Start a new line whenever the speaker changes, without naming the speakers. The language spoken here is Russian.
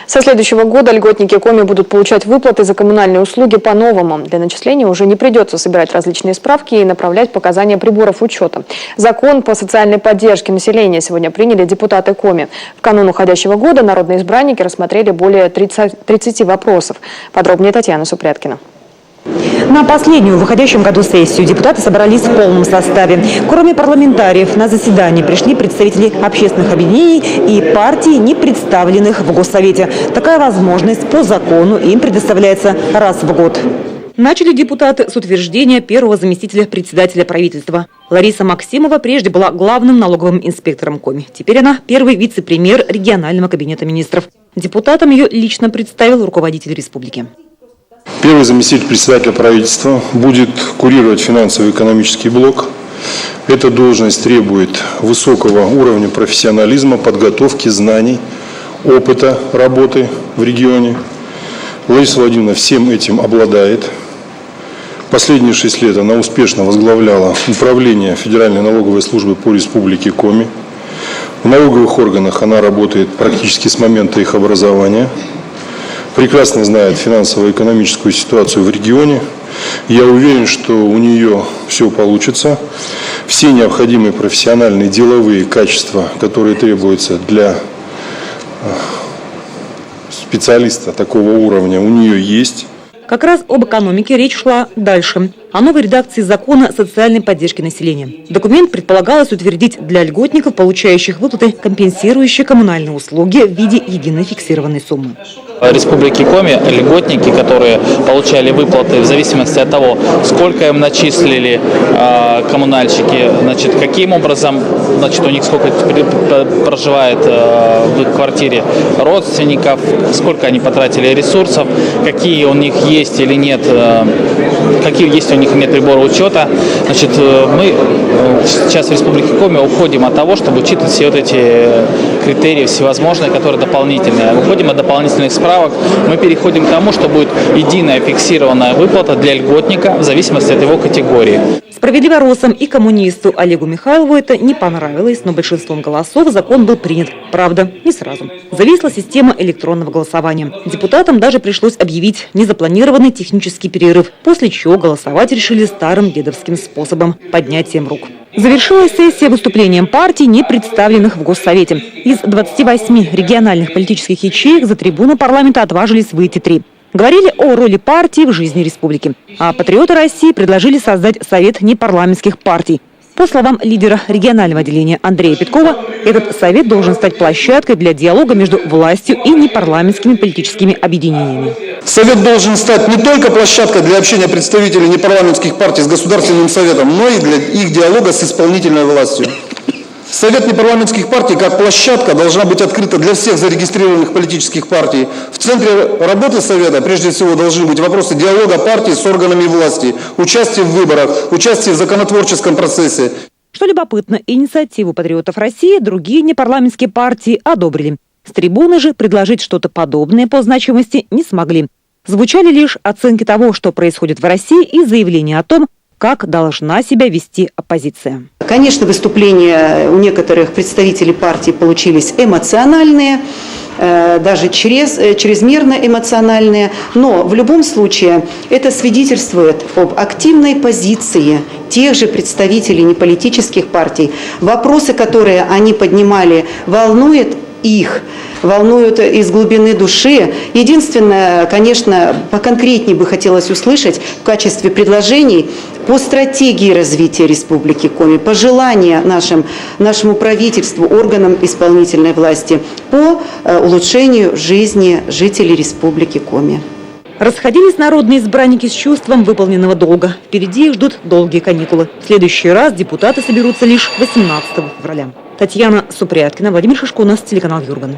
Со следующего года льготники Коми будут получать выплаты за коммунальные услуги по-новому. Для начисления уже не придется собирать различные справки и направлять показания приборов учета. Закон по социальной поддержке населения сегодня приняли депутаты Коми. В канун уходящего года народные избранники рассмотрели более 30 вопросов. Подробнее Татьяна Супряткина.
На последнюю в выходящем году сессию депутаты собрались в полном составе. Кроме парламентариев, на заседание пришли представители общественных объединений и партий, не представленных в Госсовете. Такая возможность по закону им предоставляется раз в год. Начали депутаты с утверждения первого заместителя председателя правительства. Лариса Максимова прежде была главным налоговым инспектором Коми. Теперь она первый вице-премьер регионального кабинета министров. Депутатам ее лично представил руководитель республики.
Первый заместитель председателя правительства будет курировать финансово-экономический блок. Эта должность требует высокого уровня профессионализма, подготовки, знаний, опыта работы в регионе. Лариса Владимировна всем этим обладает. Последние 6 лет она успешно возглавляла управление Федеральной налоговой службы по республике Коми. В налоговых органах она работает практически с момента их образования. Прекрасно знает финансово-экономическую ситуацию в регионе. Я уверен, что у нее все получится. Все необходимые профессиональные деловые качества, которые требуются для специалиста такого уровня, у нее есть.
Как раз об экономике речь шла дальше. О новой редакции закона социальной поддержки населения. Документ предполагалось утвердить для льготников, получающих выплаты, компенсирующие коммунальные услуги в виде единой фиксированной суммы.
В Республике Коми льготники, которые получали выплаты в зависимости от того, сколько им начислили коммунальщики, каким образом, у них сколько проживает в их квартире родственников, сколько они потратили ресурсов, какие у них есть или нет, какие есть у них нет прибора учета. Мы сейчас в Республике Коми уходим от того, чтобы учитывать все вот эти критерии всевозможные, которые дополнительные. Уходим от дополнительных справок. Мы переходим к тому, что будет единая фиксированная выплата для льготника в зависимости от его категории.
Справедливоросам и коммунисту Олегу Михайлову это не понравилось, но большинством голосов закон был принят. Правда, не сразу. Зависла система электронного голосования. Депутатам даже пришлось объявить незапланированный технический перерыв, после чего голосовать решили старым дедовским способом – поднятием рук. Завершилась сессия выступлением партий, не представленных в Госсовете. Из 28 региональных политических ячеек за трибуну парламента отважились выйти 3. Говорили о роли партии в жизни республики. А патриоты России предложили создать Совет непарламентских партий. По словам лидера регионального отделения Андрея Петкова, этот совет должен стать площадкой для диалога между властью и непарламентскими политическими объединениями.
Совет должен стать не только площадкой для общения представителей непарламентских партий с Государственным Советом, но и для их диалога с исполнительной властью. Совет непарламентских партий как площадка должна быть открыта для всех зарегистрированных политических партий. В центре работы Совета прежде всего должны быть вопросы диалога партий с органами власти, участие в выборах, участие в законотворческом процессе.
Что любопытно, инициативу патриотов России другие непарламентские партии одобрили. С трибуны же предложить что-то подобное по значимости не смогли. Звучали лишь оценки того, что происходит в России, и заявления о том, как должна себя вести оппозиция.
Конечно, выступления у некоторых представителей партий получились эмоциональные, даже чрезмерно эмоциональные, но в любом случае это свидетельствует об активной позиции тех же представителей неполитических партий. Вопросы, которые они поднимали, волнуют их, волнуют из глубины души. Единственное, конечно, поконкретнее бы хотелось услышать в качестве предложений по стратегии развития Республики Коми, пожелания нашему правительству, органам исполнительной власти по улучшению жизни жителей Республики Коми.
Расходились народные избранники с чувством выполненного долга. Впереди их ждут долгие каникулы. В следующий раз депутаты соберутся лишь 18 февраля. Татьяна Супряткина, Владимир Шишко, у нас телеканал Юрган.